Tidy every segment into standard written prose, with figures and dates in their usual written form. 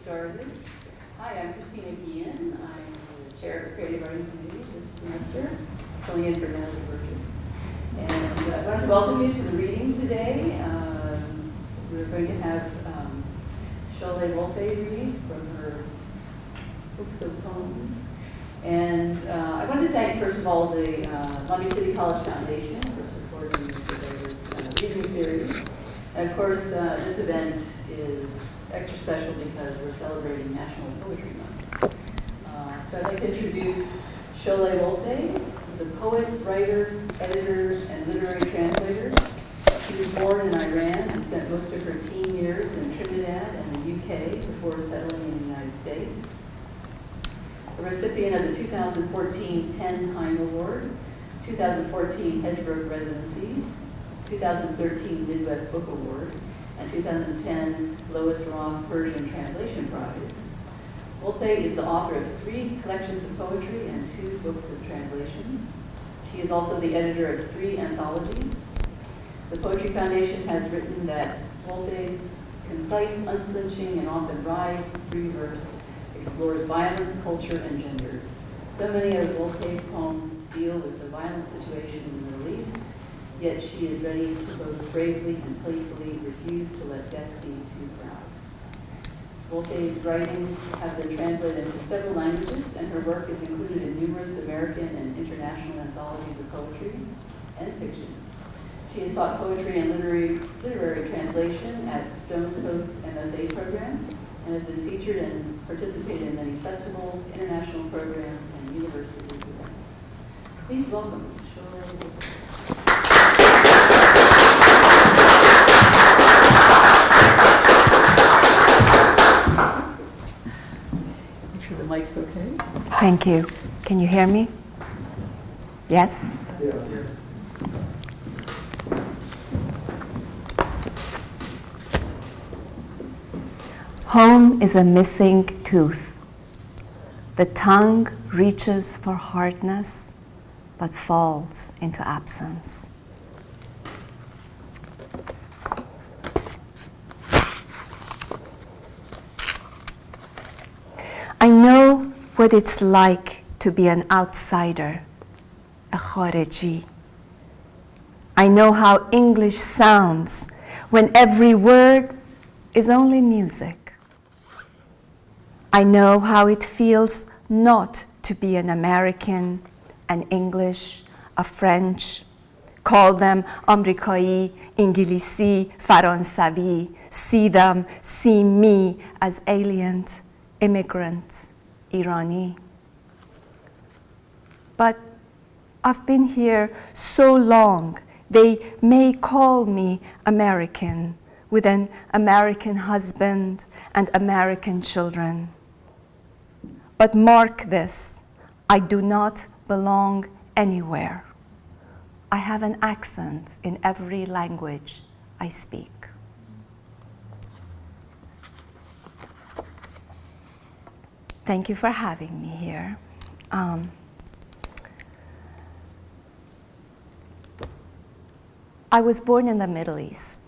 started. Hi, I'm Christina Guillen. I'm the chair of the Creative Writing Committee this semester, filling in for Natalie Burgess. And I want to welcome you to the reading today. We're going to have Sholé Wolpe reading from her books of poems. And I want to thank, first of all, the Long Beach City College Foundation for supporting Mr. Baker's reading series. And of course, this event is extra special because we're celebrating National Poetry Month. So I'd like to introduce Sholé Wolpe, who's a poet, writer, editor, and literary translator. She was born in Iran and spent most of her teen years in Trinidad and the UK before settling in the United States. A recipient of the 2014 PEN Heim Award, 2014 Hedgebrook Residency, 2013 Midwest Book Award, and 2010 Lois Roth Persian Translation Prize. Wolpe is the author of 3 collections of poetry and 2 books of translations. She is also the editor of 3 anthologies. The Poetry Foundation has written that Wolpe's concise, unflinching, and often wry free verse explores violence, culture, and gender. So many of Wolpe's poems deal with the violent situation in the Middle East, yet she is ready to both bravely and playfully refuse to let death be too proud. Wolpe's writings have been translated into several languages, and her work is included in numerous American and international anthologies of poetry and fiction. She has taught poetry and literary translation at Stone Coast MFA program, and has been featured and participated in many festivals, international programs, and university events. Please welcome Sholé Wolpe. Make sure the mic's okay. Thank you. Can you hear me? Yes? Yeah. Home is a missing tooth. The tongue reaches for hardness, but falls into absence. I know what it's like to be an outsider, a khareji. I know how English sounds when every word is only music. I know how it feels not to be an American, an English, a French. Call them Amrikai, Ingilisi, Faransavi. See them, see me as alien, immigrant, Irani. But I've been here so long, they may call me American, with an American husband and American children. But mark this, I do not belong anywhere. I have an accent in every language I speak. Thank you for having me here. I was born in the Middle East.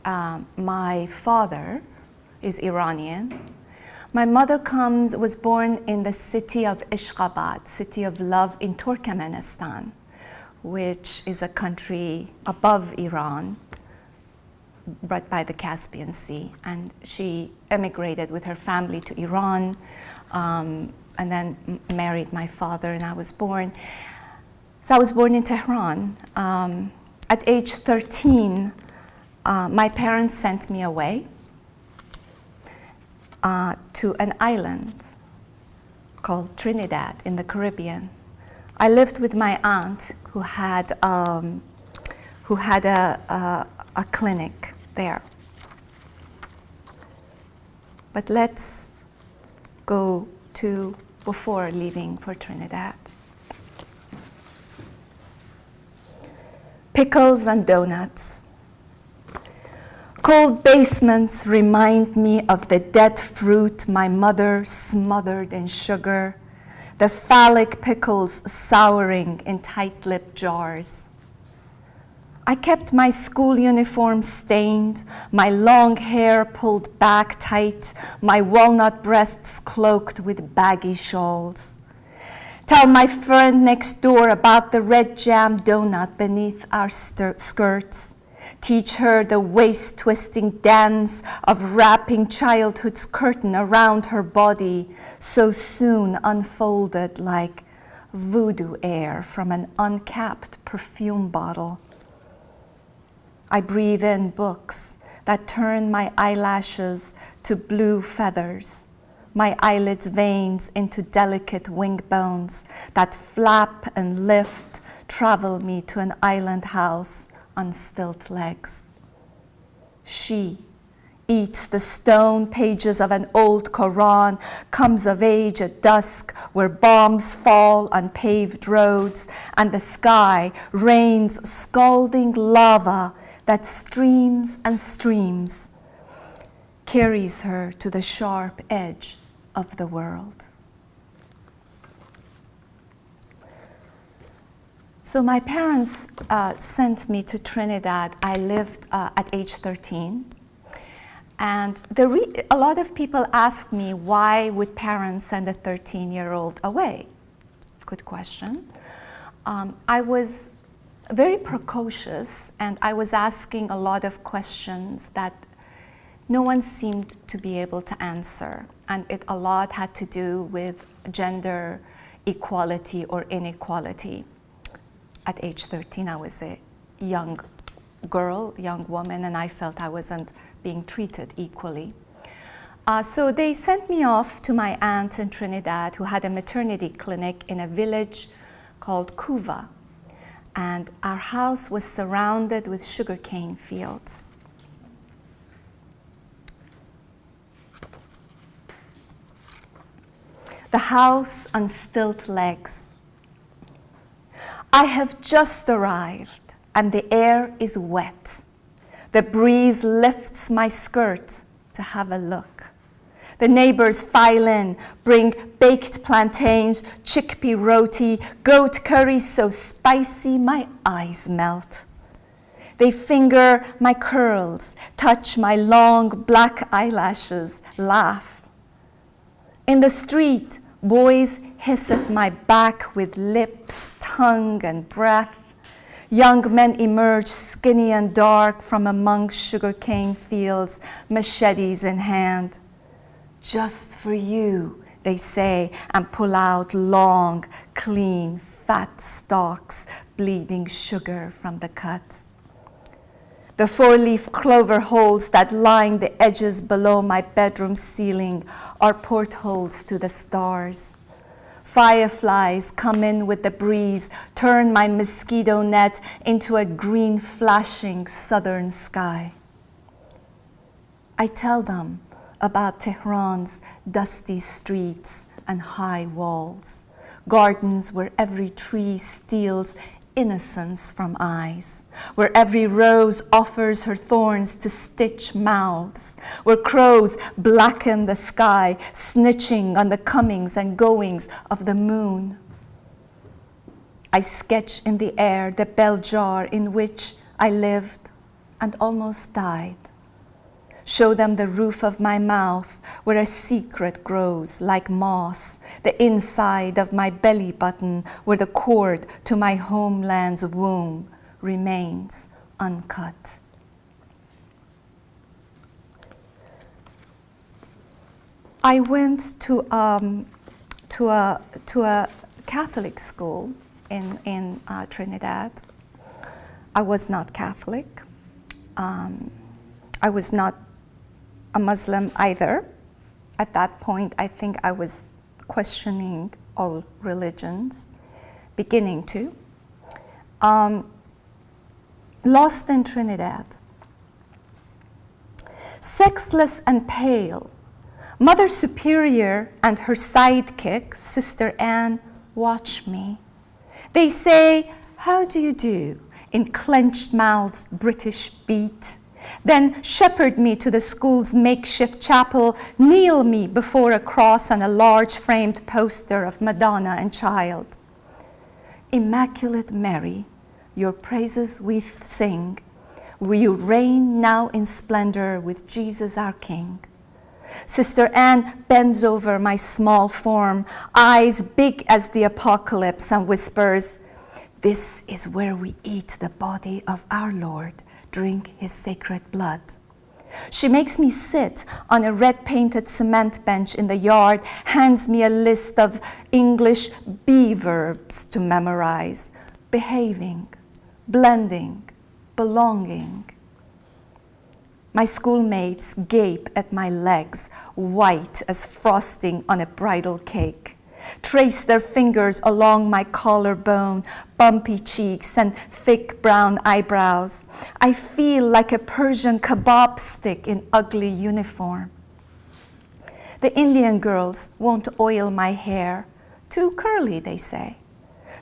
My father is Iranian. My mother was born in the city of Ashgabat, city of love in Turkmenistan, which is a country above Iran, right by the Caspian Sea. And she emigrated with her family to Iran, and then married my father, and I was born. So I was born in Tehran. At age 13, my parents sent me away to an island called Trinidad in the Caribbean. I lived with my aunt who had a clinic there. But let's go to before leaving for Trinidad. Pickles and donuts. Cold basements remind me of the dead fruit my mother smothered in sugar, the phallic pickles souring in tight-lipped jars. I kept my school uniform stained, my long hair pulled back tight, my walnut breasts cloaked with baggy shawls. Tell my friend next door about the red jam donut beneath our skirts. Teach her the waist-twisting dance of wrapping childhood's curtain around her body, so soon unfolded like voodoo air from an uncapped perfume bottle. I breathe in books that turn my eyelashes to blue feathers, my eyelids' veins into delicate wing bones that flap and lift, travel me to an island house on stilt legs. She eats the stone pages of an old Quran, comes of age at dusk where bombs fall on paved roads and the sky rains scalding lava that streams and streams, carries her to the sharp edge of the world. So my parents sent me to Trinidad. I lived at age 13. And a lot of people ask me, why would parents send a 13-year-old away? Good question. I was very precocious, and I was asking a lot of questions that no one seemed to be able to answer. And a lot had to do with gender equality or inequality. At age 13, I was a young girl, young woman, and I felt I wasn't being treated equally. So they sent me off to my aunt in Trinidad, who had a maternity clinic in a village called Couva. And our house was surrounded with sugarcane fields. The house on stilt legs. I have just arrived, and the air is wet. The breeze lifts my skirt to have a look. The neighbors file in, bring baked plantains, chickpea roti, goat curry so spicy my eyes melt. They finger my curls, touch my long black eyelashes, laugh. In the street, boys hiss at my back with lips, tongue, and breath. Young men emerge skinny and dark from among sugarcane fields, machetes in hand. Just for you, they say, and pull out long, clean, fat stalks, bleeding sugar from the cut. The four-leaf clover holes that line the edges below my bedroom ceiling are portholes to the stars. Fireflies come in with the breeze, turn my mosquito net into a green flashing southern sky. I tell them about Tehran's dusty streets and high walls, gardens where every tree steals innocence from eyes, where every rose offers her thorns to stitch mouths, where crows blacken the sky, snitching on the comings and goings of the moon. I sketch in the air the bell jar in which I lived and almost died. Show them the roof of my mouth where a secret grows like moss, the inside of my belly button where the cord to my homeland's womb remains uncut. I went to a Catholic school in Trinidad. I was not Catholic. I was not a Muslim either. At that point, I think I was questioning all religions, beginning to. Lost in Trinidad. Sexless and pale, Mother Superior and her sidekick, Sister Anne, watch me. They say, "How do you do?" in clenched mouths, British beat. Then shepherd me to the school's makeshift chapel, kneel me before a cross and a large framed poster of Madonna and Child. Immaculate Mary, your praises we sing. You reign now in splendor with Jesus our King. Sister Anne bends over my small form, eyes big as the apocalypse, and whispers, "This is where we eat the body of our Lord, drink his sacred blood." She makes me sit on a red-painted cement bench in the yard, hands me a list of English be verbs to memorize: behaving, blending, belonging. My schoolmates gape at my legs, white as frosting on a bridal cake, trace their fingers along my collarbone, bumpy cheeks, and thick brown eyebrows. I feel like a Persian kebab stick in ugly uniform. The Indian girls won't oil my hair. Too curly, they say.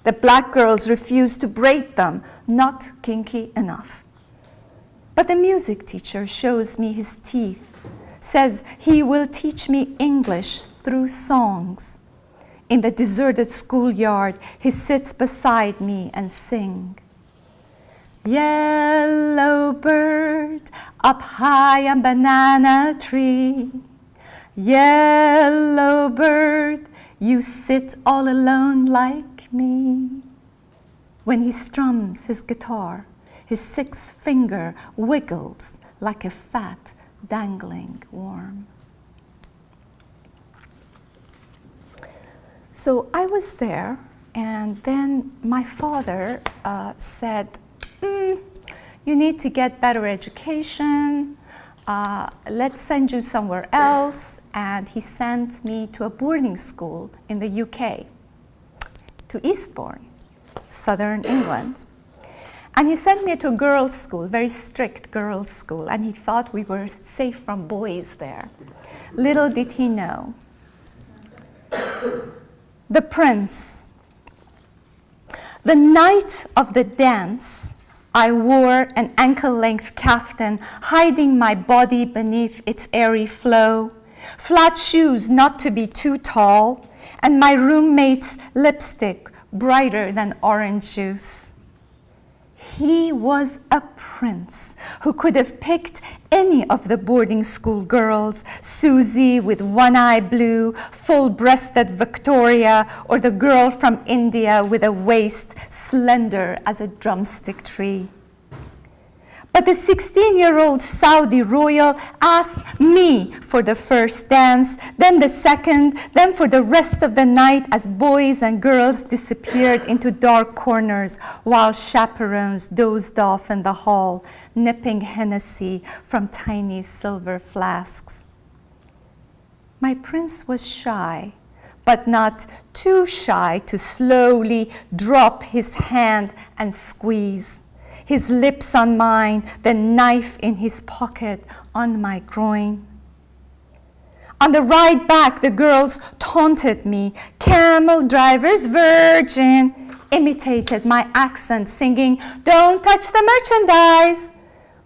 The black girls refuse to braid them, not kinky enough. But the music teacher shows me his teeth, says he will teach me English through songs. In the deserted schoolyard, he sits beside me and sings. Yellow bird up high on banana tree. Yellow bird, you sit all alone like me. When he strums his guitar, his 6th finger wiggles like a fat, dangling worm. So I was there, and then my father said, you need to get better education. Let's send you somewhere else. And he sent me to a boarding school in the UK, to Eastbourne, southern England. And he sent me to a girls' school, very strict girls' school, and he thought we were safe from boys there. Little did he know. The prince. The night of the dance, I wore an ankle-length kaftan, hiding my body beneath its airy flow, flat shoes not to be too tall, and my roommate's lipstick brighter than orange juice. He was a prince who could have picked any of the boarding school girls, Susie with one eye blue, full-breasted Victoria, or the girl from India with a waist slender as a drumstick tree. But the 16-year-old Saudi royal asked me for the first dance, then the second, then for the rest of the night as boys and girls disappeared into dark corners while chaperones dozed off in the hall, nipping Hennessy from tiny silver flasks. My prince was shy, but not too shy to slowly drop his hand and squeeze. His lips on mine, the knife in his pocket on my groin. On the ride back, the girls taunted me, camel driver's virgin, imitated my accent, singing, "Don't touch the merchandise,"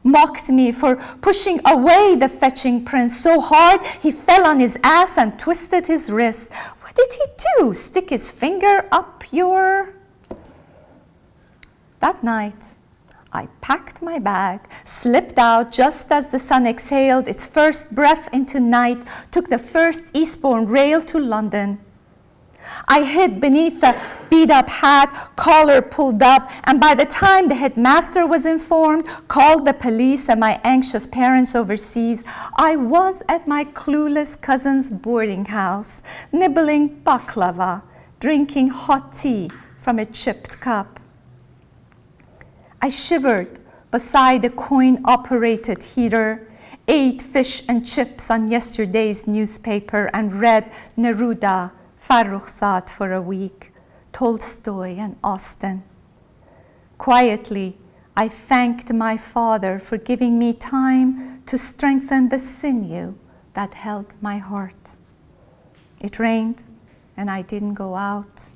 mocked me for pushing away the fetching prince so hard he fell on his ass and twisted his wrist. What did he do? Stick his finger up your... That night, I packed my bag, slipped out just as the sun exhaled its first breath into night, took the first Eastbourne rail to London. I hid beneath the beat-up hat, collar pulled up, and by the time the headmaster was informed, called the police and my anxious parents overseas, I was at my clueless cousin's boarding house, nibbling baklava, drinking hot tea from a chipped cup. I shivered beside a coin-operated heater, ate fish and chips on yesterday's newspaper, and read Neruda, Farrukhzad for a week, Tolstoy and Austen. Quietly, I thanked my father for giving me time to strengthen the sinew that held my heart. It rained, and I didn't go out.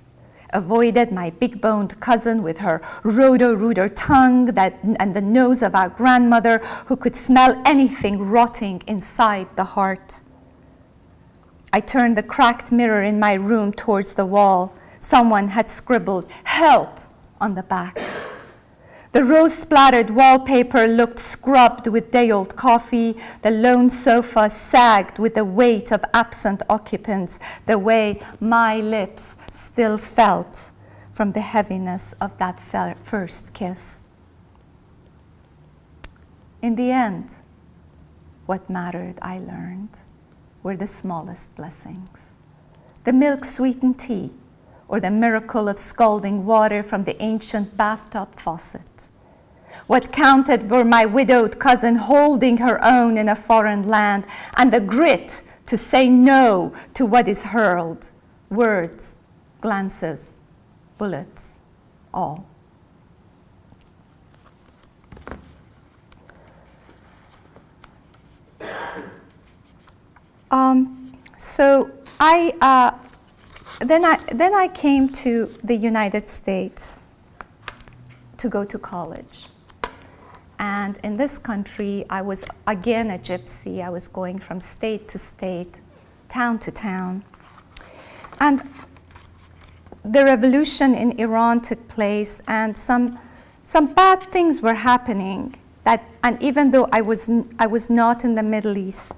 Avoided my big-boned cousin with her Roto-Rooter tongue and the nose of our grandmother who could smell anything rotting inside the heart. I turned the cracked mirror in my room towards the wall. Someone had scribbled "help" on the back. The rose-splattered wallpaper looked scrubbed with day-old coffee. The lone sofa sagged with the weight of absent occupants, the way my lips still felt from the heaviness of that first kiss. In the end, what mattered, I learned, were the smallest blessings. The milk-sweetened tea, or the miracle of scalding water from the ancient bathtub faucet. What counted were my widowed cousin holding her own in a foreign land, and the grit to say no to what is hurled. Words, glances, bullets, all. So then I came to the United States to go to college. And in this country, I was again a gypsy. I was going from state to state, town to town. And the revolution in Iran took place, and some bad things were happening. And even though I was not in the Middle East,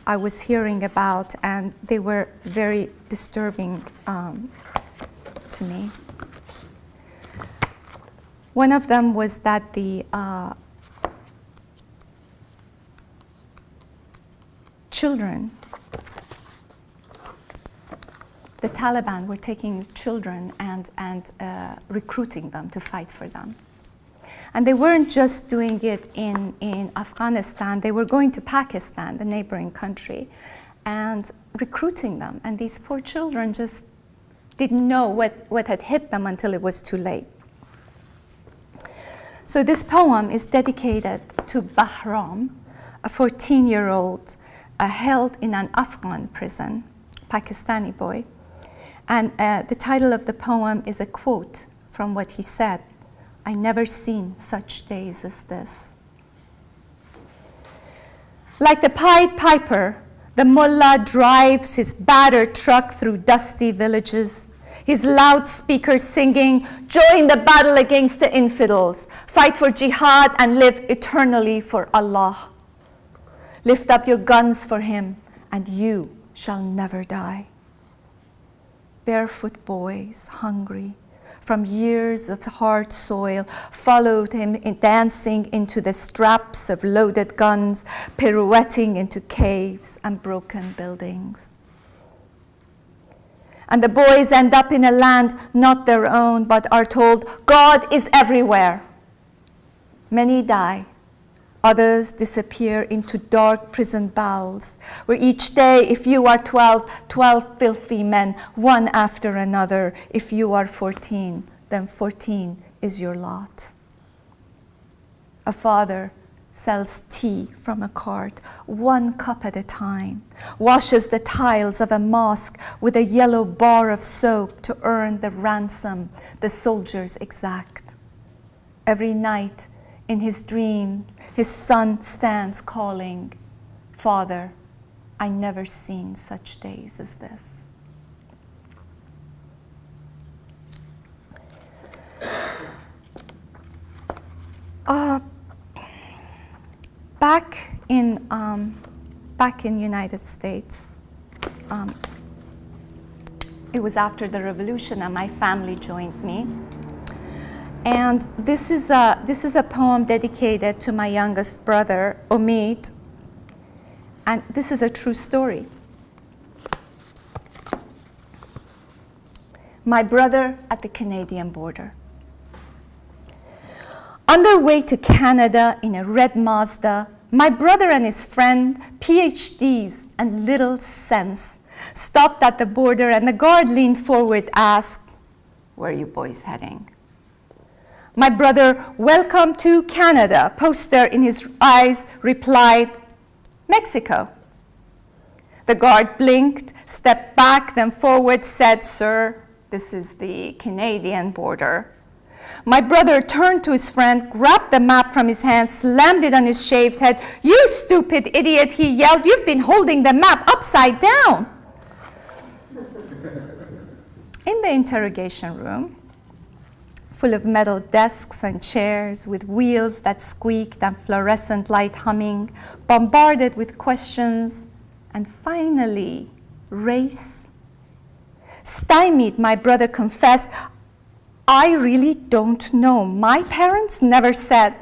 I was hearing about, and they were very disturbing to me. One of them was that the children, the Taliban were taking children and recruiting them to fight for them. And they weren't just doing it in Afghanistan, they were going to Pakistan, the neighboring country, and recruiting them. And these poor children just didn't know what had hit them until it was too late. So this poem is dedicated to Bahram, a 14-year-old held in an Afghan prison, Pakistani boy. And the title of the poem is a quote from what he said: "I never seen such days as this." Like the Pied Piper, the mullah drives his battered truck through dusty villages, his loudspeaker singing, "Join the battle against the infidels, fight for jihad and live eternally for Allah. Lift up your guns for him, and you shall never die." Barefoot boys, hungry from years of hard soil, followed him dancing into the straps of loaded guns, pirouetting into caves and broken buildings. And the boys end up in a land not their own, but are told, God is everywhere. Many die. Others disappear into dark prison bowels, where each day, if you are 12 filthy men, one after another. If you are 14, then 14 is your lot. A father sells tea from a cart, 1 cup at a time, washes the tiles of a mosque with a yellow bar of soap to earn the ransom the soldiers exact. Every night, in his dreams, his son stands calling, "Father, I never seen such days as this." Back in United States, it was after the revolution, and my family joined me. And this is a poem dedicated to my youngest brother, Omid. And this is a true story. My brother at the Canadian border. On their way to Canada in a red Mazda, my brother and his friend, PhDs and little sense, stopped at the border, and the guard leaned forward, asked, "Where are you boys heading?" My brother, "Welcome to Canada," poster in his eyes, replied, "Mexico." The guard blinked, stepped back, then forward, said, "Sir, this is the Canadian border." My brother turned to his friend, grabbed the map from his hand, slammed it on his shaved head. "You stupid idiot," he yelled, "you've been holding the map upside down." In the interrogation room, full of metal desks and chairs with wheels that squeaked and fluorescent light humming, bombarded with questions, and finally, race. Stymied, my brother confessed, I really don't know. My parents never said.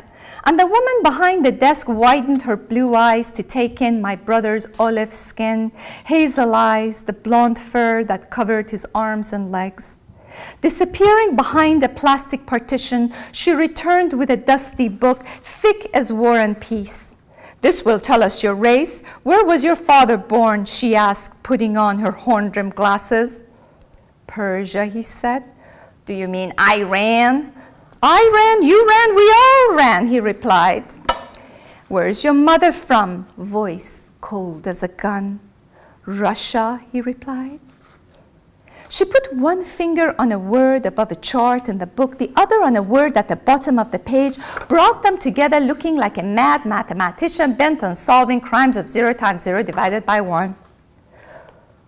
And the woman behind the desk widened her blue eyes to take in my brother's olive skin, hazel eyes, the blonde fur that covered his arms and legs. Disappearing behind a plastic partition, she returned with a dusty book, thick as War and Peace. This will tell us your race. Where was your father born? She asked, putting on her horn-rimmed glasses. Persia, he said. Do you mean Iran? I ran, you ran, we all ran, he replied. Where's your mother from? Voice cold as a gun. Russia, he replied. She put one finger on a word above a chart in the book, the other on a word at the bottom of the page, brought them together looking like a mad mathematician bent on solving crimes of 0 times 0 divided by 1.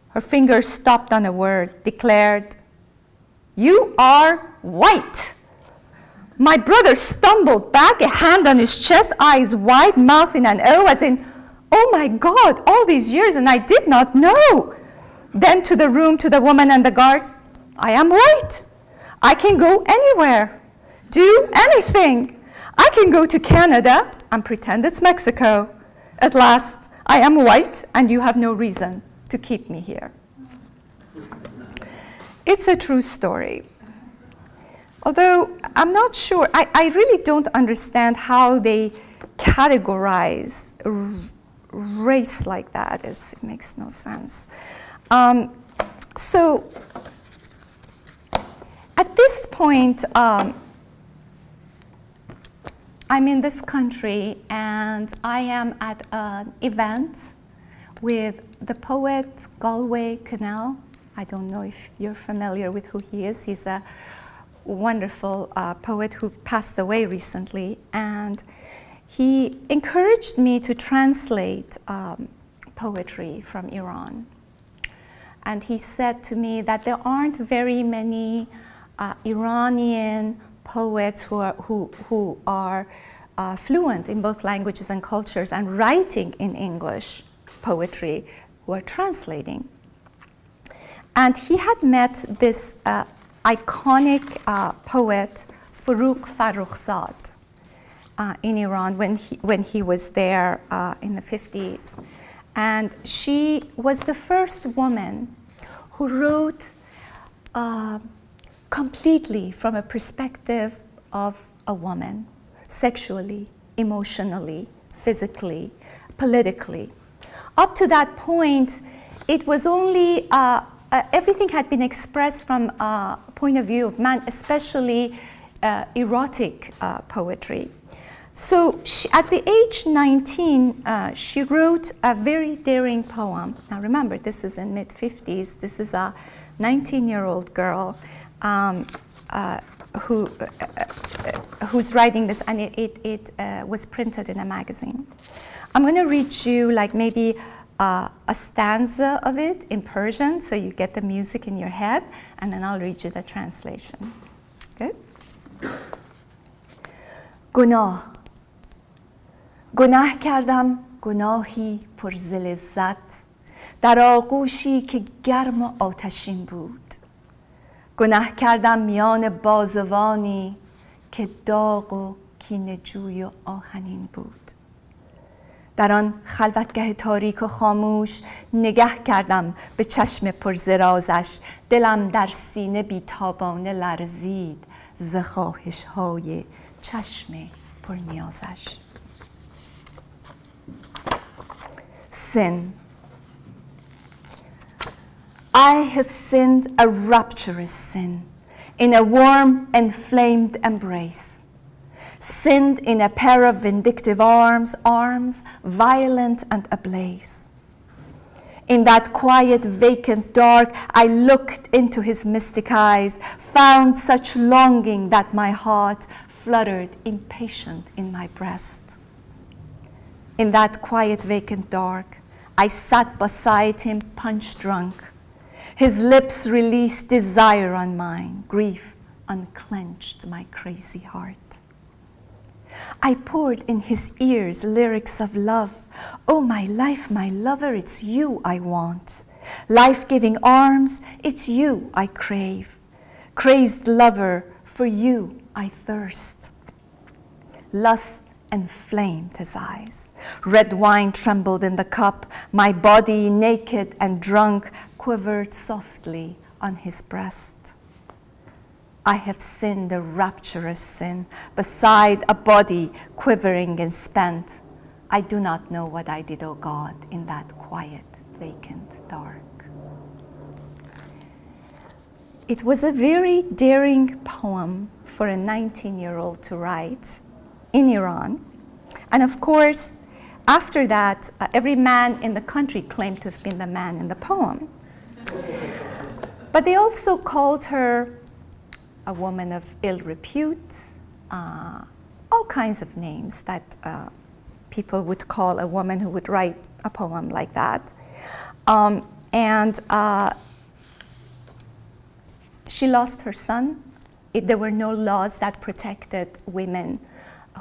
Her finger stopped on a word, declared, You are white. My brother stumbled back, a hand on his chest, eyes wide, mouth in an O, as in, oh my God, all these years and I did not know. Then to the room, to the woman and the guards, I am white. I can go anywhere, do anything. I can go to Canada and pretend it's Mexico. At last, I am white and you have no reason to keep me here. It's a true story. Although I'm not sure, I really don't understand how they categorize race like that. It makes no sense. So at this point, I'm in this country and I am at an event with the poet Galway Kinnell. I don't know if you're familiar with who he is. He's a wonderful poet who passed away recently, and he encouraged me to translate poetry from Iran. And he said to me that there aren't very many Iranian poets who are fluent in both languages and cultures and writing in English poetry who are translating. And he had met this iconic poet, Forough Farrokhzad, in Iran when he was there in the 50s. And she was the first woman who wrote completely from a perspective of a woman, sexually, emotionally, physically, politically. Up to that point, it was only everything had been expressed from a point of view of man, especially erotic poetry. So at the age 19, she wrote a very daring poem. Now remember, this is in mid-50s. This is a 19-year-old girl who's writing this, and it was printed in a magazine. I'm going to read you like maybe a stanza of it in Persian, so you get the music in your head, and then I'll read you the translation. Good? گناه کردم گناهی پر ز لذت در آغوشی که گرم و آتشین بود. گناه کردم میان بازوانی که داغ و کینه جوی و آهنین بود. در آن خلوتگه تاریک و خاموش نگه کردم به چشم پر ز رازش. دلم در سینه بیتابانه لرزید ز خواهش‌های چشم پر نیازش. Sin. I have sinned a rapturous sin in a warm, inflamed embrace. Sinned in a pair of vindictive arms violent and ablaze. In that quiet, vacant dark, I looked into his mystic eyes, found such longing that my heart fluttered impatient in my breast. In that quiet, vacant dark, I sat beside him punch-drunk. His lips released desire on mine, grief unclenched my crazy heart. I poured in his ears lyrics of love. Oh, my life, my lover, it's you I want. Life-giving arms, it's you I crave. Crazed lover, for you I thirst. Lust inflamed his eyes. Red wine trembled in the cup. My body, naked and drunk, quivered softly on his breast. I have sinned a rapturous sin beside a body quivering and spent. I do not know what I did, O God, in that quiet, vacant dark. It was a very daring poem for a 19-year-old to write in Iran. And of course, after that, every man in the country claimed to have been the man in the poem. But they also called her a woman of ill repute, all kinds of names that people would call a woman who would write a poem like that. She lost her son. There were no laws that protected women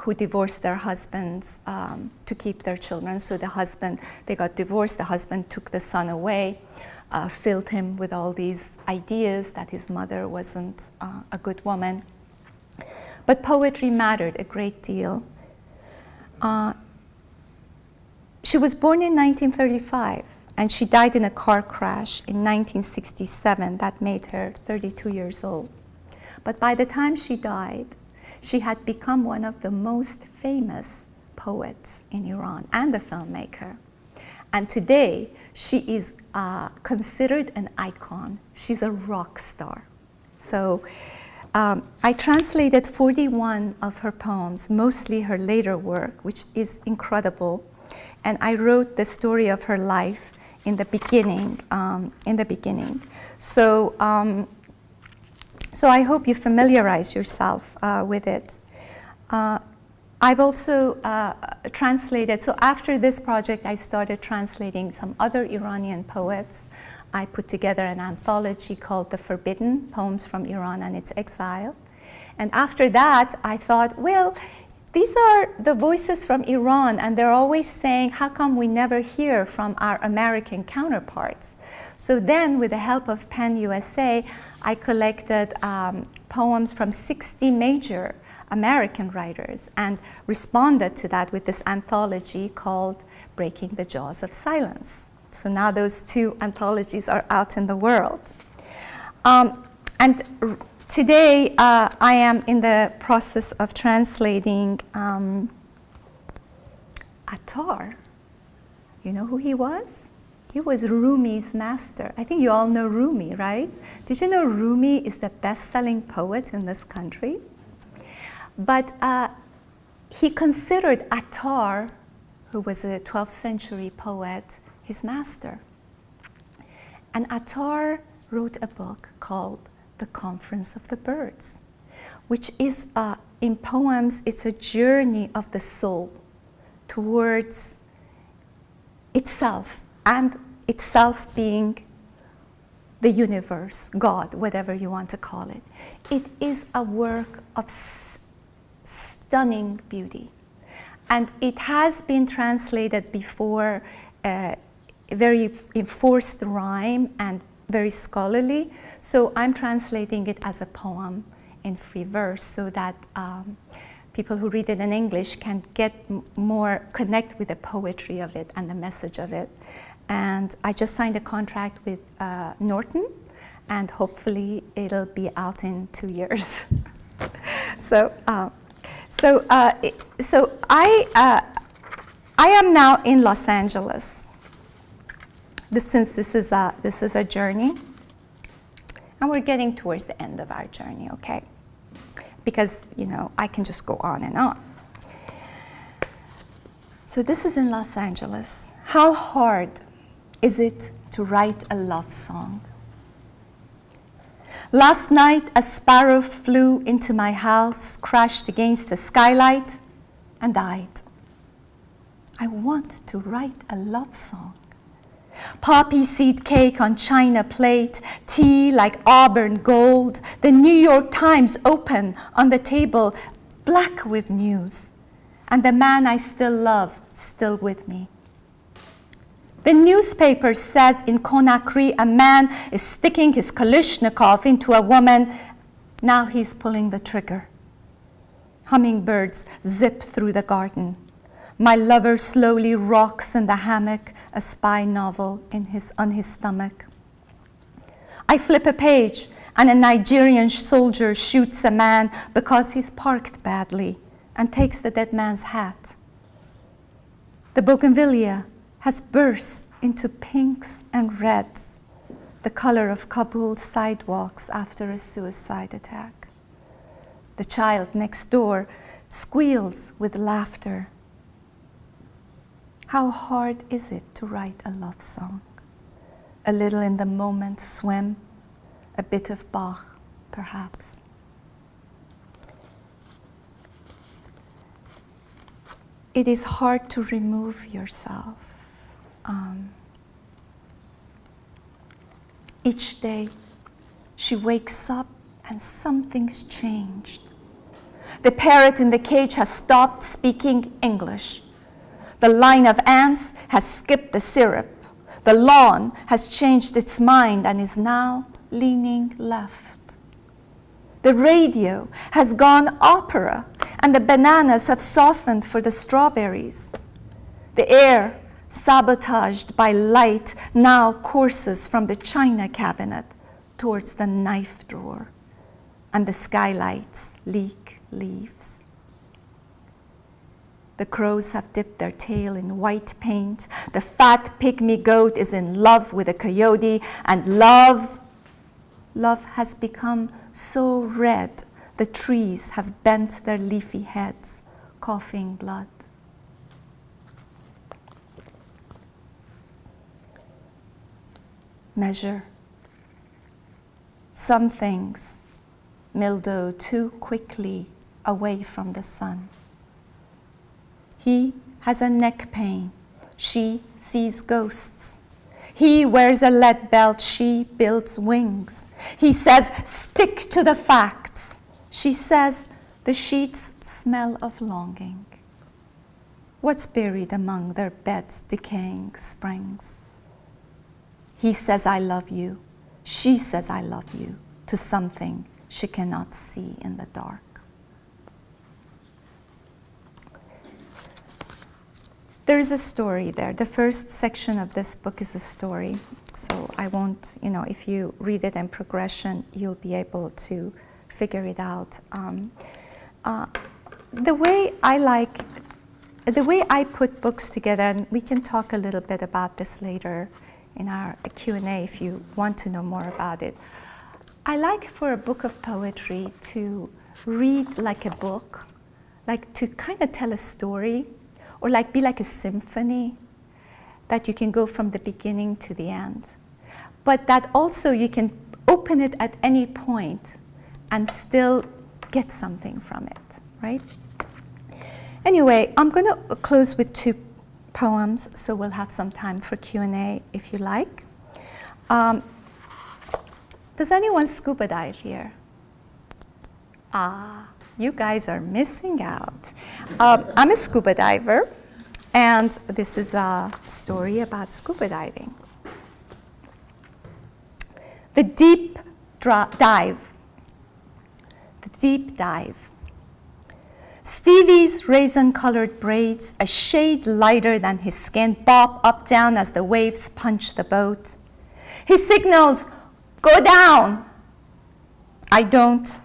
who divorced their husbands to keep their children. So they got divorced, the husband took the son away, filled him with all these ideas that his mother wasn't a good woman. But poetry mattered a great deal. She was born in 1935, and she died in a car crash in 1967 that made her 32 years old. But by the time she died, she had become one of the most famous poets in Iran and a filmmaker. And today, she is considered an icon. She's a rock star. So I translated 41 of her poems, mostly her later work, which is incredible. And I wrote the story of her life in the beginning. So I hope you familiarize yourself with it. I've also translated, so after this project, I started translating some other Iranian poets. I put together an anthology called The Forbidden, Poems from Iran and Its Exile. And after that, I thought, well, these are the voices from Iran, and they're always saying, how come we never hear from our American counterparts? So then, with the help of PEN USA, I collected poems from 60 major American writers and responded to that with this anthology called Breaking the Jaws of Silence. So now those two anthologies are out in the world. And today I am in the process of translating Attar. You know who he was? He was Rumi's master. I think you all know Rumi, right? Did you know Rumi is the best-selling poet in this country? But he considered Attar, who was a 12th century poet, his master. And Attar wrote a book called The Conference of the Birds, which is, in poems, it's a journey of the soul towards itself, and itself being the universe, God, whatever you want to call it. It is a work of stunning beauty. And it has been translated before, very enforced rhyme and very scholarly. So I'm translating it as a poem in free verse so that people who read it in English can get more, connect with the poetry of it and the message of it. And I just signed a contract with Norton, and hopefully it'll be out in 2 years. So I am now in Los Angeles. Since this is a journey, and we're getting towards the end of our journey, okay? Because I can just go on and on. So this is in Los Angeles. How hard is it to write a love song? Last night, a sparrow flew into my house, crashed against the skylight, and died. I want to write a love song. Poppy seed cake on china plate, tea like auburn gold, the New York Times open on the table, black with news, and the man I still love still with me. The newspaper says in Conakry a man is sticking his Kalashnikov into a woman. Now he's pulling the trigger. Hummingbirds zip through the garden. My lover slowly rocks in the hammock, a spy novel on his stomach. I flip a page, and a Nigerian soldier shoots a man because he's parked badly and takes the dead man's hat. The bougainvillea has burst into pinks and reds, the color of Kabul sidewalks after a suicide attack. The child next door squeals with laughter. How hard is it to write a love song? A little in the moment swim, a bit of Bach, perhaps. It is hard to remove yourself. Each day, she wakes up and something's changed. The parrot in the cage has stopped speaking English. The line of ants has skipped the syrup. The lawn has changed its mind and is now leaning left. The radio has gone opera, and the bananas have softened for the strawberries. The air, sabotaged by light, now courses from the china cabinet towards the knife drawer, and the skylights leak leaves. The crows have dipped their tail in white paint. The fat pygmy goat is in love with a coyote, and love has become so red the trees have bent their leafy heads, coughing blood. Measure. Some things mildew too quickly away from the sun. He has a neck pain. She sees ghosts. He wears a lead belt. She builds wings. He says, stick to the facts. She says, the sheets smell of longing. What's buried among their beds' decaying springs? He says, I love you. She says, I love you, to something she cannot see in the dark. There is a story there. The first section of this book is a story. So I won't, if you read it in progression, you'll be able to figure it out. The way I put books together, and we can talk a little bit about this later in our Q&A if you want to know more about it. I like for a book of poetry to read like a book, like to kind of tell a story, or like be like a symphony that you can go from the beginning to the end. But that also you can open it at any point and still get something from it, right? Anyway, I'm going to close with two poems, so we'll have some time for Q&A if you like. Does anyone scuba dive here? You guys are missing out. I'm a scuba diver, and this is a story about scuba diving. The deep dive. The deep dive. Stevie's raisin-colored braids, a shade lighter than his skin, bob up down as the waves punch the boat. He signals, "Go down." I don't.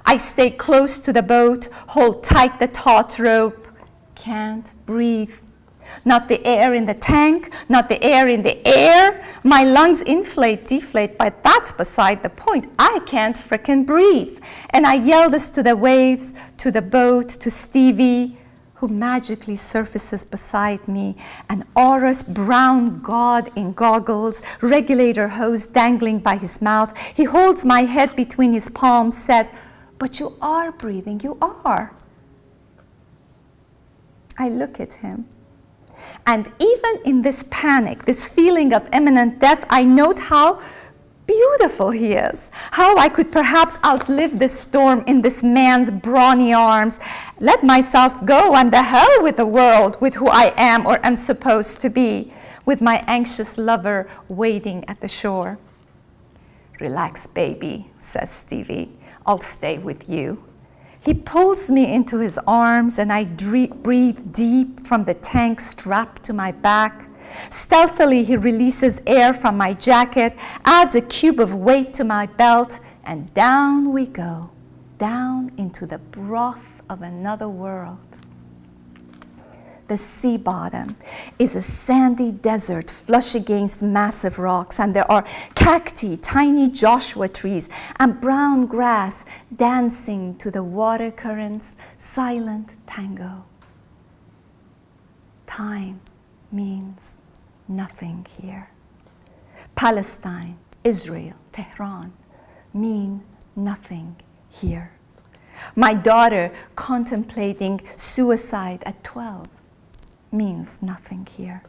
I stay close to the boat, hold tight the taut rope. Can't breathe. Not the air in the tank, not the air in the air. My lungs inflate, deflate, but that's beside the point. I can't frickin' breathe. And I yell this to the waves, to the boat, to Stevie, who magically surfaces beside me, an aurous brown god in goggles, regulator hose dangling by his mouth. He holds my head between his palms, says, "But you are breathing, you are." I look at him. And even in this panic, this feeling of imminent death, I note how beautiful he is, how I could perhaps outlive this storm in this man's brawny arms, let myself go and the hell with the world, with who I am or am supposed to be, with my anxious lover waiting at the shore. Relax, baby, says Stevie, I'll stay with you. He pulls me into his arms and I breathe deep from the tank strapped to my back. Stealthily, he releases air from my jacket, adds a cube of weight to my belt, and down we go, down into the broth of another world. The sea bottom is a sandy desert flush against massive rocks, and there are cacti, tiny Joshua trees, and brown grass dancing to the water current's silent tango. Time means nothing here. Palestine, Israel, Tehran mean nothing here. My daughter contemplating suicide at 12 means nothing here.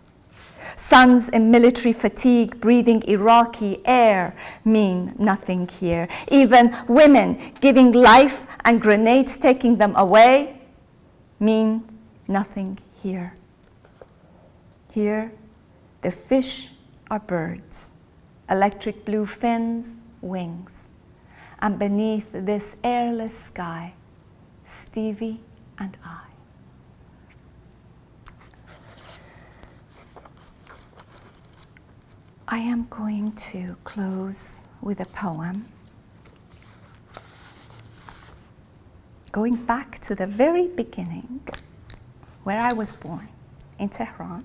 Sons in military fatigue breathing Iraqi air mean nothing here. Even women giving life and grenades taking them away means nothing here. Here, the fish are birds, electric blue fins, wings. And beneath this airless sky, Stevie and I. I am going to close with a poem going back to the very beginning, where I was born, in Tehran.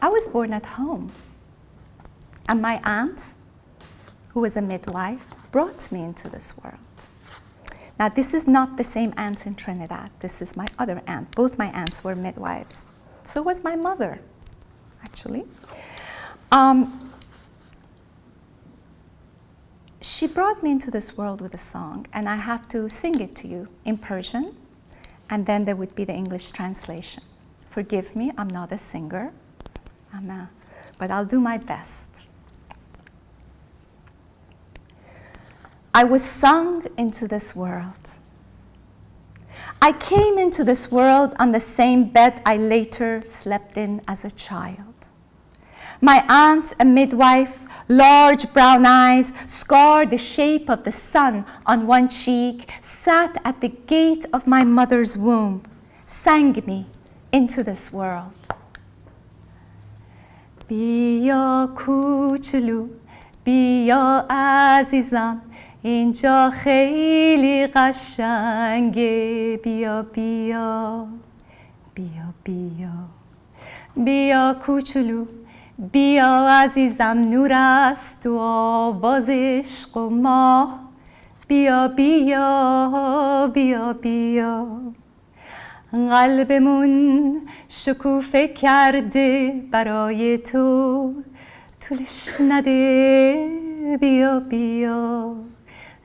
I was born at home, and my aunt, who was a midwife, brought me into this world. Now, this is not the same aunt in Trinidad. This is my other aunt. Both my aunts were midwives. So was my mother, actually. She brought me into this world with a song, and I have to sing it to you in Persian, and then there would be the English translation. Forgive me, I'm not a singer, but I'll do my best. I was sung into this world. I came into this world on the same bed I later slept in as a child. My aunt, a midwife, large brown eyes, scarred the shape of the sun on one cheek, sat at the gate of my mother's womb, sang me into this world. Biya kuchlu, biya azizam, اینجا خیلی قشنگه بیا بیا بیا بیا بیا کوچولو بیا عزیزم نور است و آواز عشق و ماه بیا بیا بیا بیا قلبمون شکوفه کرده برای تو طولش نده بیا بیا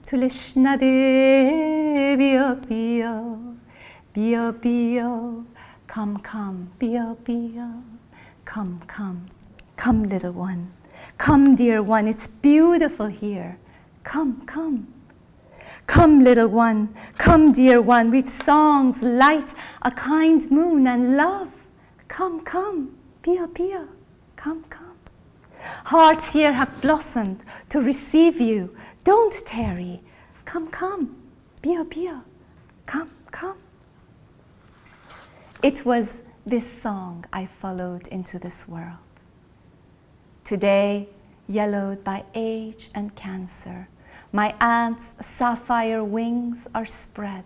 طولش نده بیا بیا بیا بیا come come بیا بیا come come come little one come dear one it's beautiful here come come come little one come dear one we've songs light a kind moon and love come come bia bia come come hearts here have blossomed to receive you don't tarry come come bia bia come come it was this song I followed into this world today yellowed by age and cancer my aunt's sapphire wings are spread.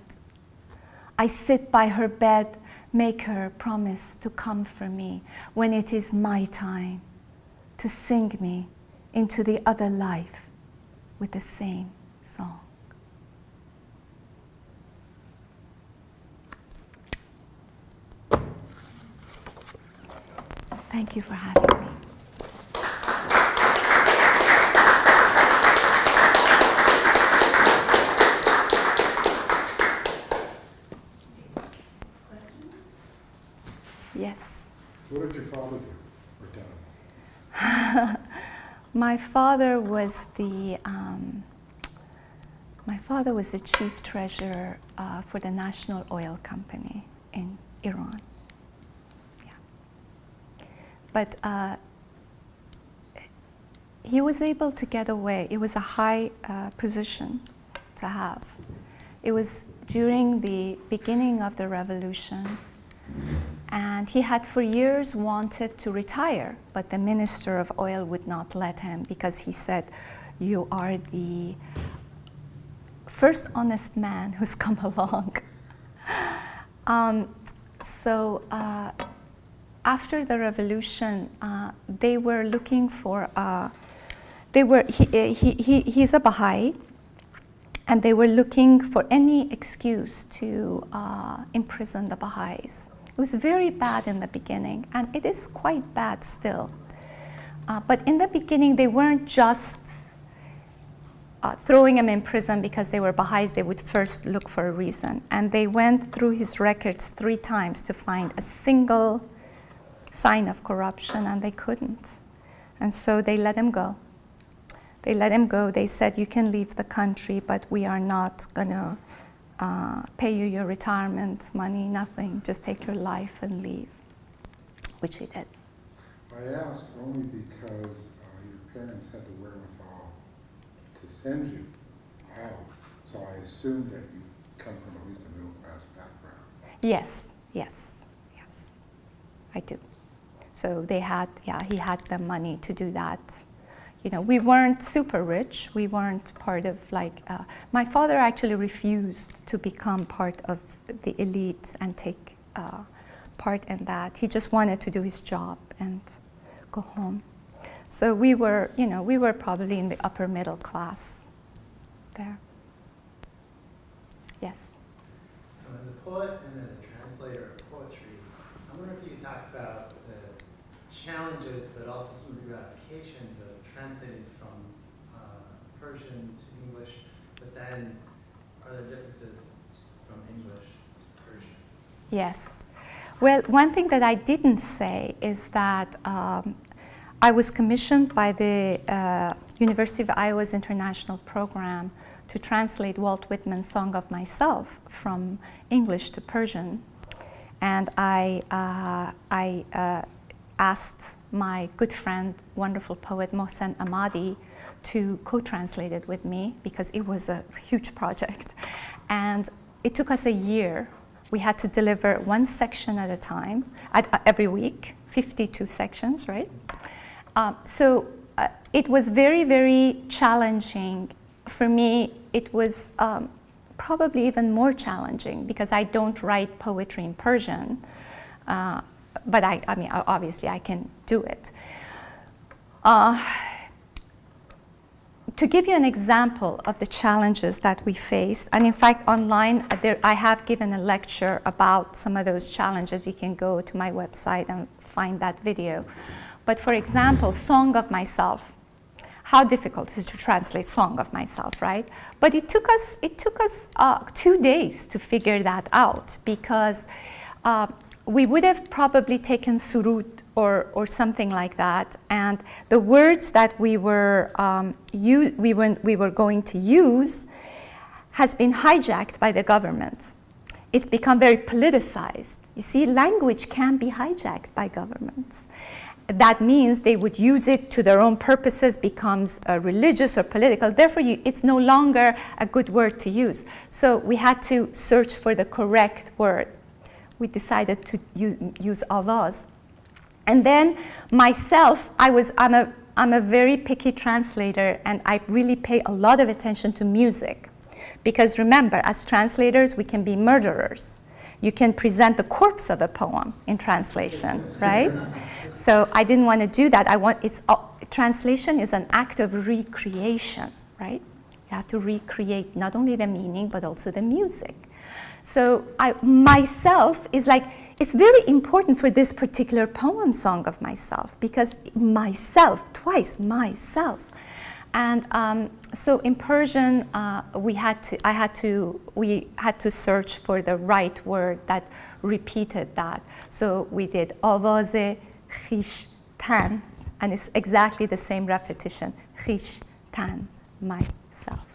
I sit by her bed, make her promise to come for me when it is my time, to sing me into the other life with the same song. Thank you for having me. my father was the chief treasurer for the National Oil Company in Iran. Yeah. But he was able to get away. It was a high position to have. It was during the beginning of the revolution, and he had for years wanted to retire, but the Minister of Oil would not let him because he said, "You are the first honest man who's come along." After the revolution, they were looking for. He's a Baha'i, and they were looking for any excuse to imprison the Baha'is. It was very bad in the beginning, and it is quite bad still. But in the beginning, they weren't just throwing him in prison because they were Baha'is. They would first look for a reason. And they went through his records 3 times to find a single sign of corruption, and they couldn't. And so they let him go. They let him go. They said, "You can leave the country, but we are not going to pay you your retirement money, nothing. Just take your life and leave," which he did. I asked only because your parents had the wherewithal to send you out, so I assumed that you come from at least a middle-class background. Yes, I do. So he had the money to do that. You know, we weren't super rich. We weren't part of my father actually refused to become part of the elite and take part in that. He just wanted to do his job and go home. So we were probably in the upper middle class there. Yes. As a poet and as a translator of poetry, I wonder if you could talk about the challenges, but also some of the gratifications of translating from Persian to English, but then are there differences from English to Persian? Yes. Well, one thing that I didn't say is that I was commissioned by the University of Iowa's International Program to translate Walt Whitman's Song of Myself from English to Persian. And I asked my good friend, wonderful poet Mohsen Ahmadi, to co-translate it with me because it was a huge project. And it took us a year. We had to deliver 1 section at a time, every week, 52 sections, right? So it was very, very challenging. For me, it was probably even more challenging because I don't write poetry in Persian. But I mean, obviously I can do it. To give you an example of the challenges that we faced, and in fact online I have given a lecture about some of those challenges. You can go to my website and find that video. But for example, Song of Myself. How difficult it is to translate Song of Myself, right? But it took us 2 days to figure that out because we would have probably taken surut or something like that, and the words that we were going to use has been hijacked by the government. It's become very politicized. You see, language can be hijacked by governments. That means they would use it to their own purposes, becomes religious or political. Therefore, it's no longer a good word to use. So we had to search for the correct word. We decided to use avaz. And then myself, I'm a very picky translator, and I really pay a lot of attention to music. Because remember, as translators, we can be murderers. You can present the corpse of a poem in translation, right? So I didn't want to do that. Translation is an act of recreation, right? You have to recreate not only the meaning, but also the music. So myself is it's very important for this particular poem, Song of Myself, because myself, twice, myself. And so in Persian, we had to search for the right word that repeated that. So we did avaz khishtan, And it's exactly the same repetition. Khish, tan, myself.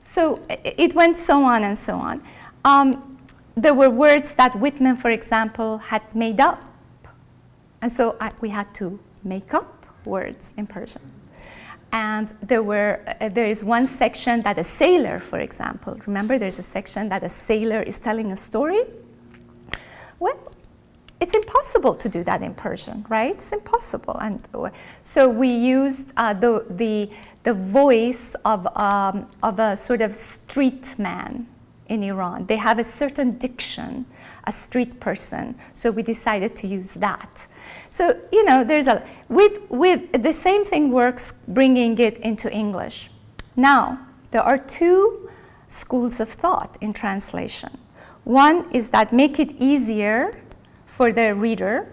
So it went so on and so on. There were words that Whitman, for example, had made up. And so we had to make up words in Persian. And there is one section that a sailor, for example, remember there's a section that a sailor is telling a story? Well, it's impossible to do that in Persian, right? It's impossible. And so we used the voice of a sort of street man in Iran. They have a certain diction, a street person. So we decided to use that. So, you know, with the same thing works bringing it into English. Now, there are two schools of thought in translation. One is that make it easier for the reader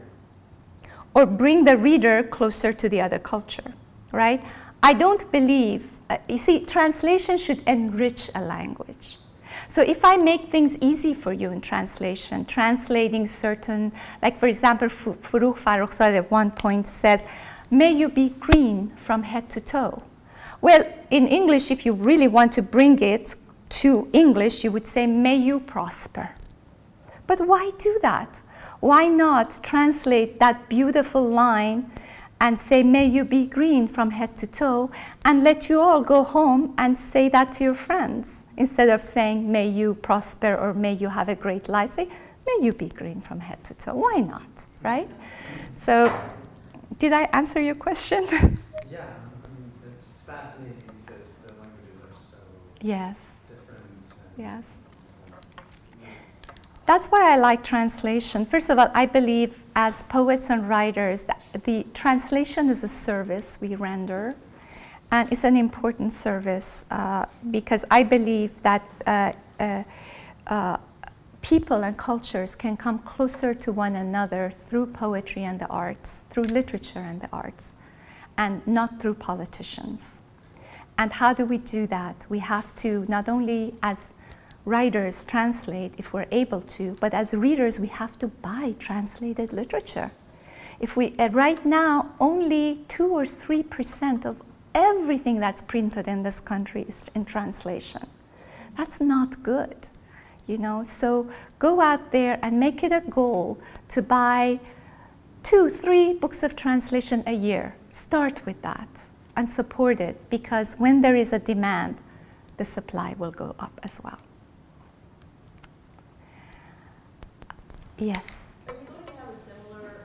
or bring the reader closer to the other culture, right? I don't believe, you see, translation should enrich a language. So if I make things easy for you in translation, translating certain, like for example, Forough Farrokhzadeh at one point says, may you be green from head to toe. Well, in English, if you really want to bring it to English, you would say, may you prosper. But why do that? Why not translate that beautiful line and say, may you be green from head to toe, and let you all go home and say that to your friends, instead of saying, may you prosper or may you have a great life, say, may you be green from head to toe. Why not, right? So, did I answer your question? Yeah, I mean, it's fascinating because the languages are so Yes, different. yes. Yes. That's why I like translation. First of all, I believe as poets and writers that the translation is a service we render, and it's an important service because I believe that people and cultures can come closer to one another through poetry and the arts, through literature and the arts, and not through politicians. And how do we do that? We have to not only as writers translate if we're able to, but as readers we have to buy translated literature. If we, right now, only 2 or 3% of everything that's printed in this country is in translation. That's not good, you know. So go out there and make it a goal to buy 2, 3 books of translation a year. Start with that and support it, because when there is a demand, the supply will go up as well. Yes. Are you going to have a similar,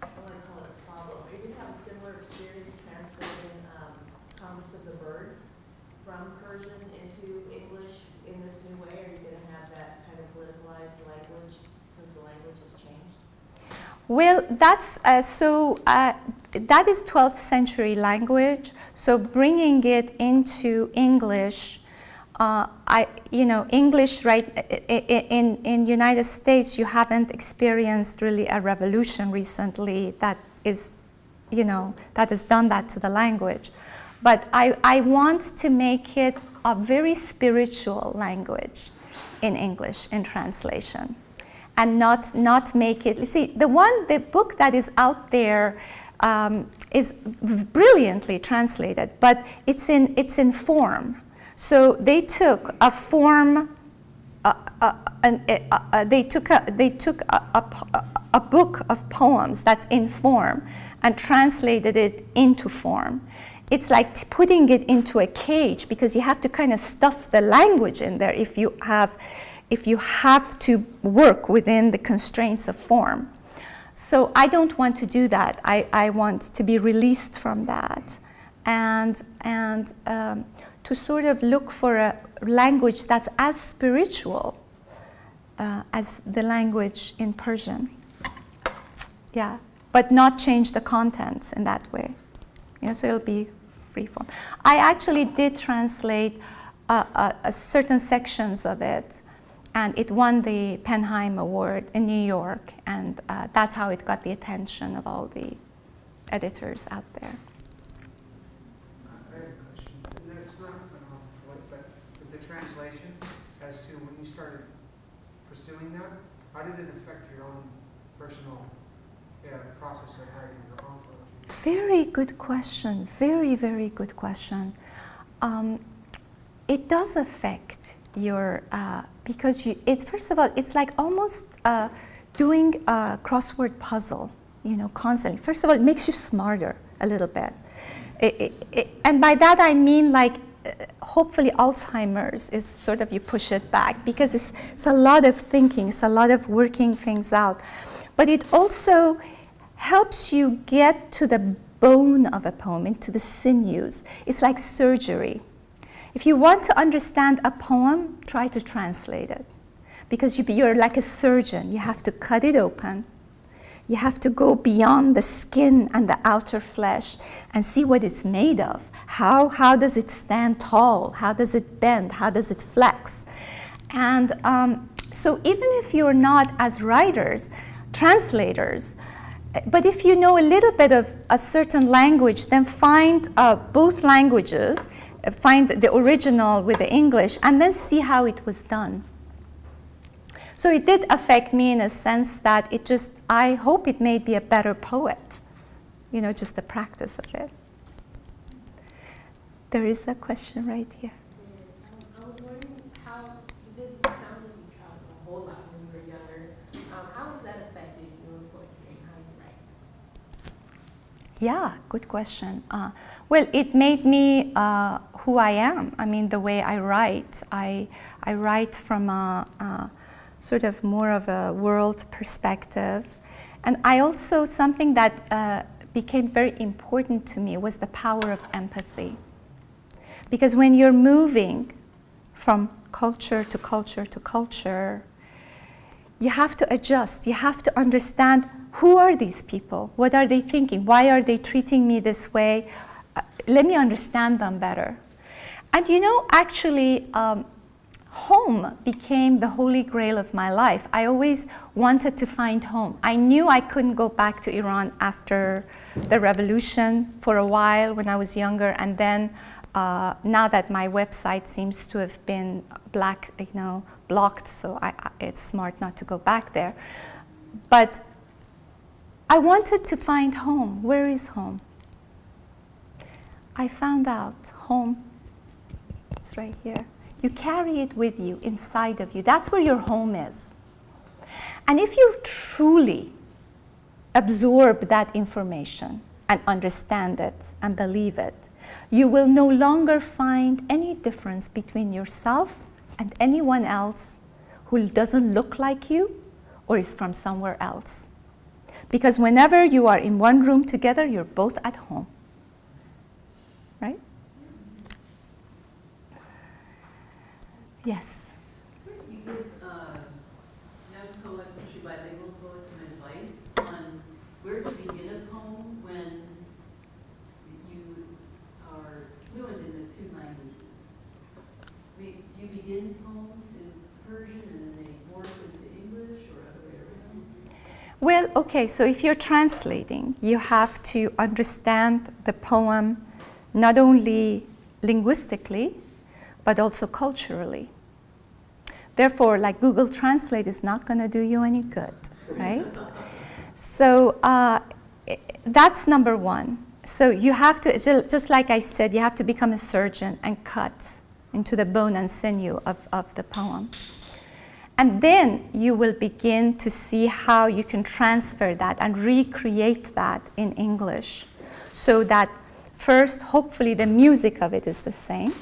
I want to call it a problem, are you going to have a similar experience translating Comments of the Birds from Persian into English in this new way? Are you going to have that kind of politicalized language since the language has changed? Well, that's that is 12th century language. So bringing it into English, English, right? In United States, you haven't experienced really a revolution recently that is, that has done that to the language. But I want to make it a very spiritual language in English in translation, and not make it. You see, the book that is out there is brilliantly translated, but it's in form. So they took a form. They took a book of poems that's in form and translated it into form. It's like putting it into a cage, because you have to kind of stuff the language in there if you have to work within the constraints of form. So I don't want to do that. I want to be released from that, and to sort of look for a language that's as spiritual as the language in Persian. Yeah, but not change the contents in that way. So it'll be free form. I actually did translate certain sections of it, and it won the Penheim Award in New York, and that's how it got the attention of all the editors out there. I have a question. And it's not, but with the translation, as to when you started pursuing that, how did it affect your own personal process of writing the own poetry? Very good question. Very, very good question. It does affect your, because first of all, it's like almost doing a crossword puzzle, constantly. First of all, it makes you smarter a little bit. And by that I mean like, hopefully Alzheimer's is sort of, you push it back, because it's a lot of thinking, it's a lot of working things out. But it also helps you get to the bone of a poem, into the sinews. It's like surgery. If you want to understand a poem, try to translate it. Because you're like a surgeon. You have to cut it open. You have to go beyond the skin and the outer flesh and see what it's made of. How does it stand tall? How does it bend? How does it flex? And so even if you're not, as writers, translators, but if you know a little bit of a certain language, then find both languages, find the original with the English, and then see how it was done. So it did affect me in a sense that I hope it made me a better poet, just the practice of it. There is a question right here. I was wondering how, because it sounds like you traveled a whole lot when you were younger, how has that affected your poetry and how you write? Yeah, good question. Well, it made me who I am. I mean, the way I write. I write from a sort of more of a world perspective. And I also, something that became very important to me was the power of empathy. Because when you're moving from culture to culture to culture, you have to adjust. You have to understand, who are these people? What are they thinking? Why are they treating me this way? Let me understand them better. And actually, home became the holy grail of my life. I always wanted to find home. I knew I couldn't go back to Iran after the revolution for a while when I was younger, and then now that my website seems to have been blocked, so it's smart not to go back there. But I wanted to find home. Where is home? I found out home, it's right here. You carry it with you, inside of you. That's where your home is. And if you truly absorb that information and understand it and believe it, you will no longer find any difference between yourself and anyone else who doesn't look like you or is from somewhere else. Because whenever you are in one room together, you're both at home. Right? Yes. You give young poets, especially bilingual poets, some advice on where to begin a poem when you are fluent in the two languages. Do you begin poems in Persian and then they morph into English, or other way around? Well, okay, so if you're translating, you have to understand the poem not only linguistically, but also culturally. Therefore, like Google Translate is not going to do you any good, right? So that's number one. So you have to, just like I said, you have to become a surgeon and cut into the bone and sinew of the poem. And then you will begin to see how you can transfer that and recreate that in English, so that first, hopefully the music of it is the same.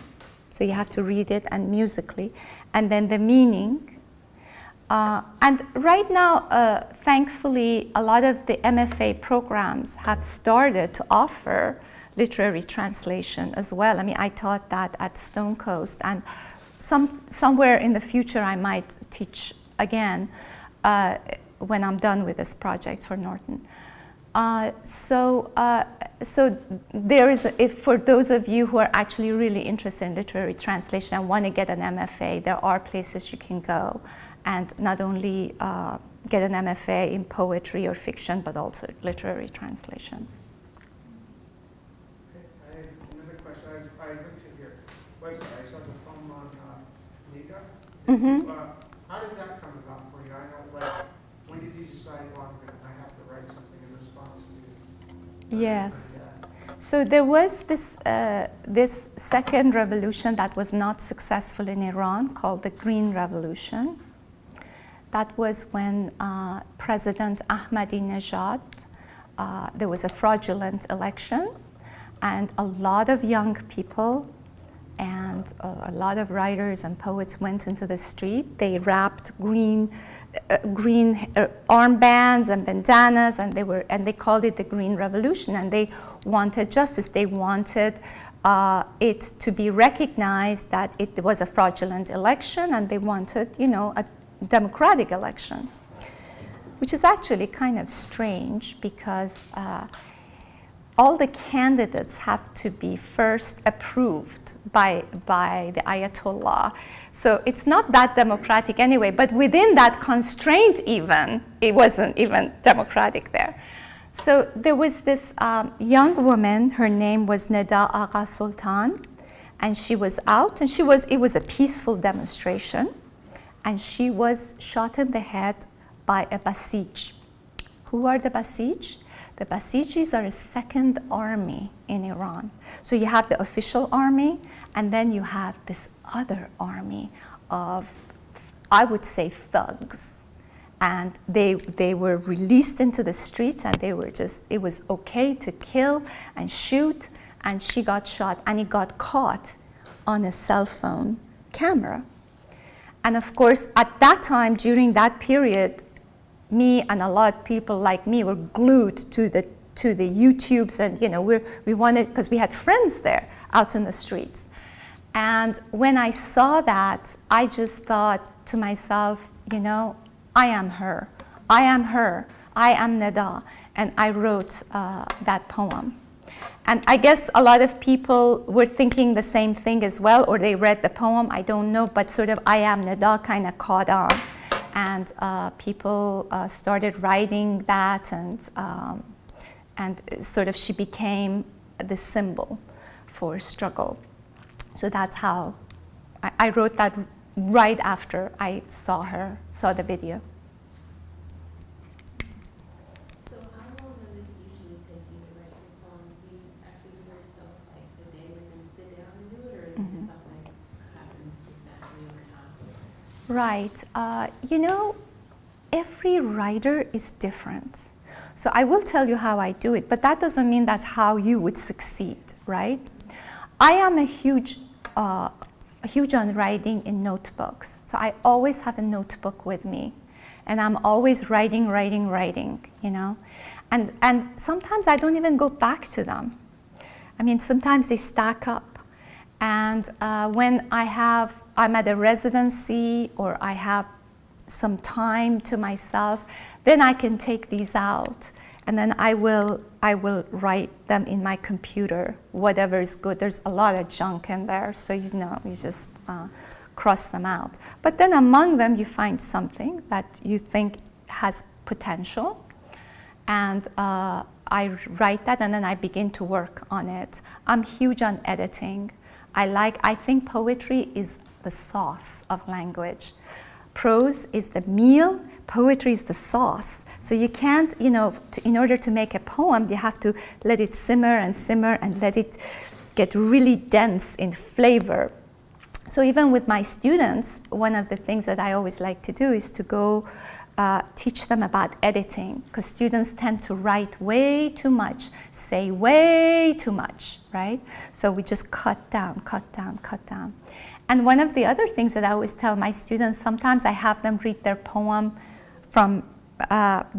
So you have to read it and musically, and then the meaning. And right now, thankfully, a lot of the MFA programs have started to offer literary translation as well. I mean, I taught that at Stone Coast, and somewhere in the future I might teach again when I'm done with this project for Norton. So there is, if for those of you who are actually really interested in literary translation and want to get an MFA, there are places you can go and not only get an MFA in poetry or fiction, but also literary translation. I have another question. I looked at your website. I saw the poem on Nika. Mm-hmm. How did that come about for you? I know, like, when did you decide, well, I have to write something in response to Yes. So there was this second revolution that was not successful in Iran called the Green Revolution. That was when President Ahmadinejad, there was a fraudulent election, and a lot of young people and a lot of writers and poets went into the street. They wrapped green armbands and bandanas, and they called it the Green Revolution. And they wanted justice. They wanted it to be recognized that it was a fraudulent election, and they wanted, a democratic election, which is actually kind of strange because all the candidates have to be first approved by the Ayatollah. So it's not that democratic anyway, but within that constraint even, it wasn't even democratic there. So there was this young woman, her name was Neda Agha Sultan, and she was out, and it was a peaceful demonstration, and she was shot in the head by a Basij. Who are the Basij? The Basijis are a second army in Iran. So you have the official army, and then you have this other army of, I would say, thugs. And they were released into the streets, and it was okay to kill and shoot, and she got shot, and it got caught on a cell phone camera. And of course, at that time, during that period, me and a lot of people like me were glued to the YouTubes, and we wanted, because we had friends there out in the streets. And when I saw that, I just thought to myself, I am her. I am her. I am Neda. And I wrote that poem. And I guess a lot of people were thinking the same thing as well, or they read the poem, I don't know, but sort of I am Neda kind of caught on. And people started writing that, and sort of she became the symbol for struggle. So that's how I wrote that right after I saw the video. So how long does it usually take you to write your poems? Do you actually give yourself like a day where you can sit down and do it, or is it something that happens just naturally over time? Right. Every writer is different. So I will tell you how I do it, but that doesn't mean that's how you would succeed, right? I am a huge on writing in notebooks. So I always have a notebook with me, and I'm always writing, And sometimes I don't even go back to them. I mean, sometimes they stack up. And when I'm at a residency, or I have some time to myself, then I can take these out, and then I will write them in my computer, whatever is good. There's a lot of junk in there, so you just cross them out. But then among them, you find something that you think has potential, and I write that, and then I begin to work on it. I'm huge on editing. I think poetry is the sauce of language. Prose is the meal, poetry is the sauce. So you can't, in order to make a poem, you have to let it simmer and let it get really dense in flavor. So even with my students, one of the things that I always like to do is to go teach them about editing, because students tend to write way too much, say way too much, right? So we just cut down. And one of the other things that I always tell my students, sometimes I have them read their poem from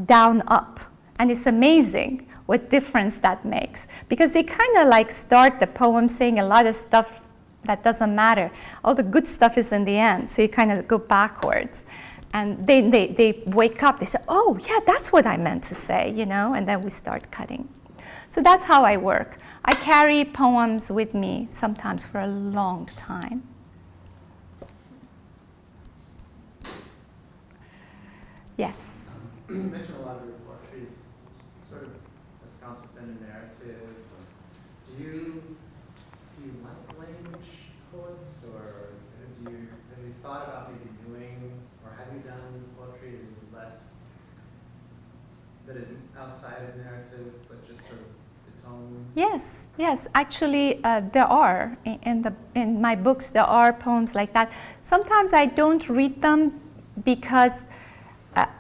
down up. And it's amazing what difference that makes. Because they kind of like start the poem saying a lot of stuff that doesn't matter. All the good stuff is in the end. So you kind of go backwards. And they wake up, they say, oh yeah, that's what I meant to say, and then we start cutting. So that's how I work. I carry poems with me sometimes for a long time. Yes. You mentioned a lot of your poetry is sort of this concept and a narrative. Do you like language poets, or have you thought about maybe doing, or have you done poetry that is outside of narrative, but just sort of song? Yes, yes. Actually, there are in my books. There are poems like that. Sometimes I don't read them because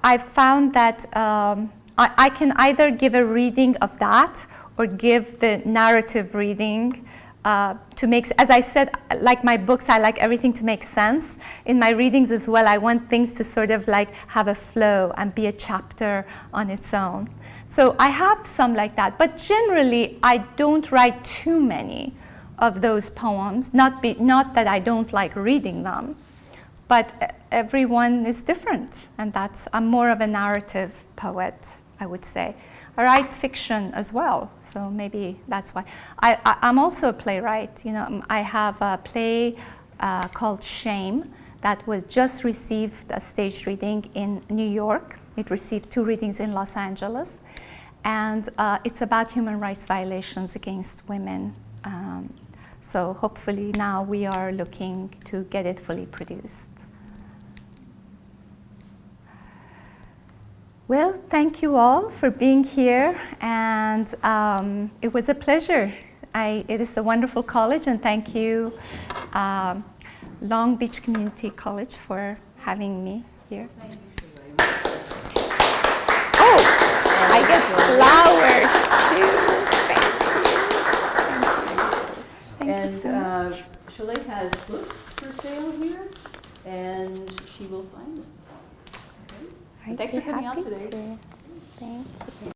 I found that I can either give a reading of that or give the narrative reading to make. As I said, like my books, I like everything to make sense. In my readings as well, I want things to sort of like have a flow and be a chapter on its own. So I have some like that, but generally I don't write too many of those poems. Not that I don't like reading them, but everyone is different, and I'm more of a narrative poet, I would say. I write fiction as well, so maybe that's why. I'm also a playwright. You know, I have a play called Shame that was just received a stage reading in New York. It received 2 readings in Los Angeles, and it's about human rights violations against women. So hopefully now we are looking to get it fully produced. Well, thank you all for being here, and it was a pleasure. It is a wonderful college, and thank you, Long Beach Community College, for having me here. Oh, I get flowers too. Thank you. And So much. Shalay has books for sale here, and she will sign them. Okay? I'd Thanks be for coming out happy today. to. Thank you.